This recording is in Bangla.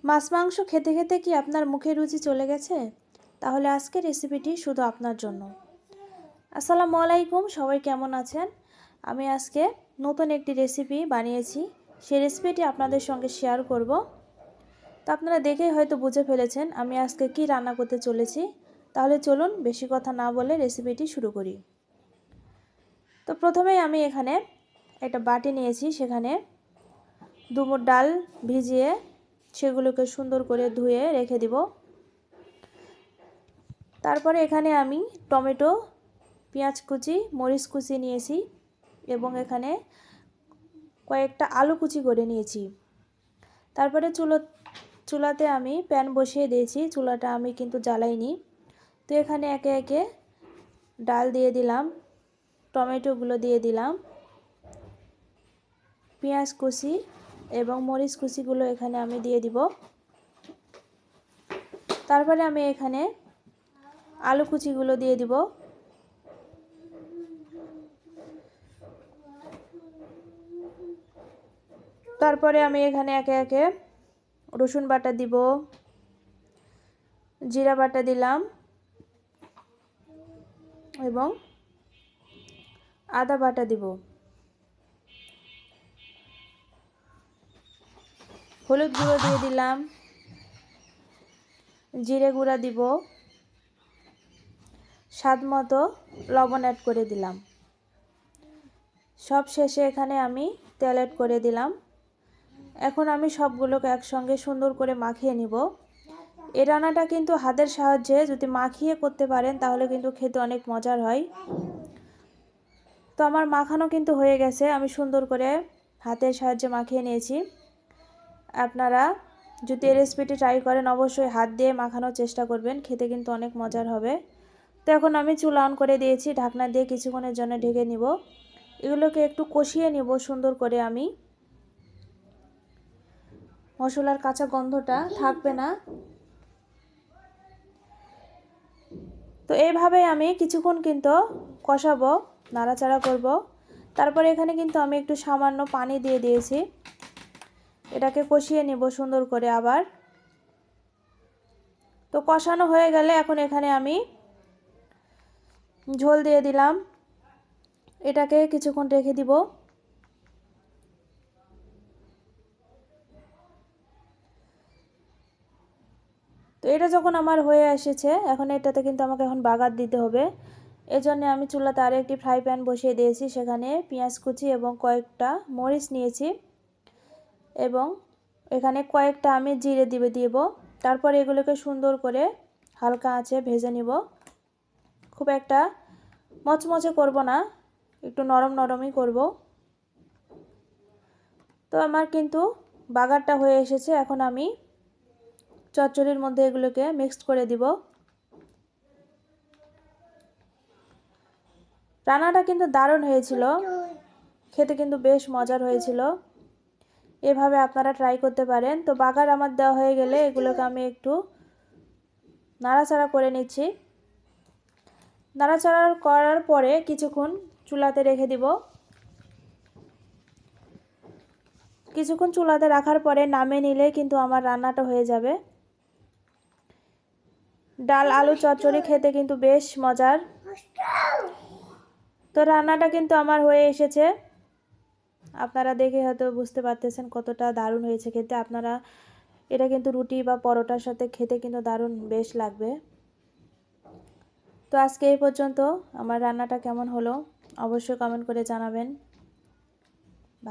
মাছ মাংস খেতে খেতে কি আপনার মুখে রুচি চলে গেছে? তাহলে আজকের রেসিপিটি শুধু আপনার জন্য। আসসালামু আলাইকুম, সবাই কেমন আছেন? আমি আজকে নতুন একটি রেসিপি বানিয়েছি। সেই রেসিপিটি আপনাদের সঙ্গে শেয়ার করব। তো আপনারা দেখেই হয়তো বুঝে ফেলেছেন আমি আজকে কি রান্না করতে চলেছি। তাহলে চলুন বেশি কথা না বলে রেসিপিটি শুরু করি। তো প্রথমেই আমি এখানে একটা বাটি নিয়েছি, সেখানে দুমুঠ ডাল ভিজিয়ে সেগুলোকে সুন্দর করে ধুয়ে রেখে দিব। তারপরে এখানে আমি টমেটো, পেঁয়াজ কুচি, মরিচ কুচি নিয়েছি এবং এখানে কয়েকটা আলু কুচি করে নিয়েছি। তারপরে চুলাতে আমি প্যান বসিয়ে দিয়েছি, চুলাটা আমি কিন্তু জ্বালাইনি। তো এখানে একে একে ডাল দিয়ে দিলাম, টমেটোগুলো দিয়ে দিলাম, পেঁয়াজ কুচি এবং মরিচ কুচিগুলো এখানে আমি দিয়ে দিব। তারপরে আমি এখানে আলু কুচিগুলো দিয়ে দিব। তারপরে আমি এখানে একে একে রসুন বাটা দিব, জিরা বাটা দিলাম এবং আদা বাটা দিব। হলুদ গুঁড়ো দিয়ে দিলাম, জিরে গুঁড়া দিব, স্বাদ মতো লবণ অ্যাড করে দিলাম। সব শেষে এখানে আমি তেল অ্যাড করে দিলাম। এখন আমি সবগুলোকে একসঙ্গে সুন্দর করে মাখিয়ে নিব। এই রান্নাটা কিন্তু হাতের সাহায্যে যদি মাখিয়ে করতে পারেন তাহলে কিন্তু খেতে অনেক মজার হয়। তো আমার মাখানো কিন্তু হয়ে গেছে, আমি সুন্দর করে হাতের সাহায্যে মাখিয়ে নিয়েছি। আপনারা যদি এই রেসিপিটি ট্রাই করেন অবশ্যই হাত দিয়ে মাখানোর চেষ্টা করবেন, খেতে কিন্তু অনেক মজার হবে। তো এখন আমি চুলা অন করে দিয়েছি, ঢাকনা দিয়ে কিছুক্ষণের জন্য ঢেকে নিব। এগুলোকে একটু কষিয়ে নিব সুন্দর করে। আমি মশলার কাঁচা গন্ধটা থাকবে না। তো এইভাবে আমি কিছুক্ষণ কিন্তু কষাবো, নাড়াচাড়া করব। তারপরে এখানে কিন্তু আমি একটু সামান্য পানি দিয়ে দিয়েছি, এটাকে কষিয়ে নিব সুন্দর করে আবার। তো কষানো হয়ে গেলে এখন এখানে আমি ঝোল দিয়ে দিলাম, এটাকে কিছুক্ষণ রেখে দিব। তো এটা যখন আমার হয়ে এসেছে, এখন এটাতে কিন্তু আমাকে এখন বাগার দিতে হবে। এজন্য আমি চুলাতে আরও একটি ফ্রাই প্যান বসিয়ে দিয়েছি, সেখানে পেঁয়াজ কুচি এবং কয়েকটা মরিচ নিয়েছি এবং এখানে কয়েকটা আমি জিরে দিব। তারপর এগুলোকে সুন্দর করে হালকা আঁচে ভেজে নিব। খুব একটা মচমচে করব না, একটু নরম নরমই করব। তো আমার কিন্তু বাগারটা হয়ে এসেছে, এখন আমি চচ্চড়ির মধ্যে এগুলোকে মিক্সড করে দিব। রান্নাটা কিন্তু দারুণ হয়েছিল, খেতে কিন্তু বেশ মজার হয়েছিল। এভাবে আপনারা ট্রাই করতে পারেন। তো বাগার আমার দেওয়া হয়ে গেলে এগুলোকে আমি একটু নাড়াচাড়া করে নিচ্ছি। নাড়াচাড়া করার পরে কিছুক্ষণ চুলাতে রেখে দিব। কিছুক্ষণ চুলাতে রাখার পরে নামিয়ে নিলে কিন্তু আমার রান্নাটা হয়ে যাবে। ডাল আলু চচ্চড়ি খেতে কিন্তু বেশ মজার। তো রান্নাটা কিন্তু আমার হয়ে এসেছে, আপনারা দেখে হয়তো বুঝতে পারতেছেন কতটা দারুণ হয়েছে খেতে। আপনারা এটা কিন্তু রুটি বা পরোটার সাথে খেতে কিন্তু দারুণ বেশ লাগবে। তো আজকে এই পর্যন্ত। আমার রান্নাটা কেমন হলো অবশ্যই কমেন্ট করে জানাবেন।